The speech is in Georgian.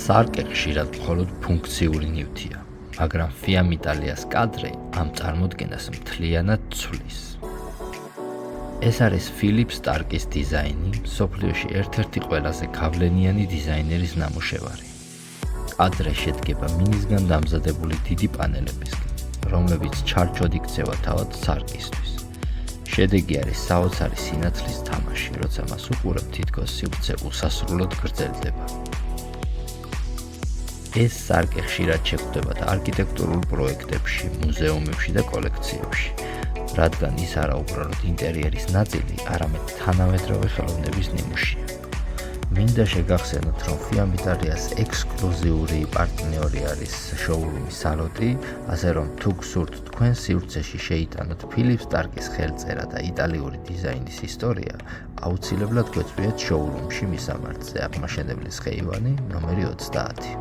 სარკე ხშირად მხოლოდ ფუნქციური ნივთია, მაგრამ Fiat Italia's კადრე ამ წარმოდგენას მთლიანად ცვლის. ეს არის Philip Stark's დიზაინი, მსოფლიოში ერთ-ერთი ყველაზე გავლენიანი დიზაინერის ნამუშევარი. კადრე შედგება მინისგან დამზადებული დიდი პანელებისგან, რომლებიც ჩარჩოდ იქცევა თავად სარკისთვის. შედეგი არის საოცარი სინათლის თამაში, როცა მას უყურებ, თითქოს სივრცე უსასრულოდ გრძელდება. ეს სარკე ხშირად შეგვხვდება არქიტექტურულ პროექტებში, მუზეუმებში და კოლექციებში, რადგან ის არა უბრალოდ ინტერიერის ნაწილი, არამედ თანამედროვე ხელოვნების ნიმუშია. მინდა შეგახსენოთ, რომ Fiat Italia's ექსკლუზიური პარტნიორი არის შოურუმი სალოტი, ასე რომ თუ გსურთ თქვენ სივრცეში შეიტანოთ Philip Stark's ხელწერა და იტალიური დიზაინის ისტორია, აუცილებლად გვეწვიეთ შოურუმში მისამართზე. აღმაშენებლის ხეივანი, ნომერი 30.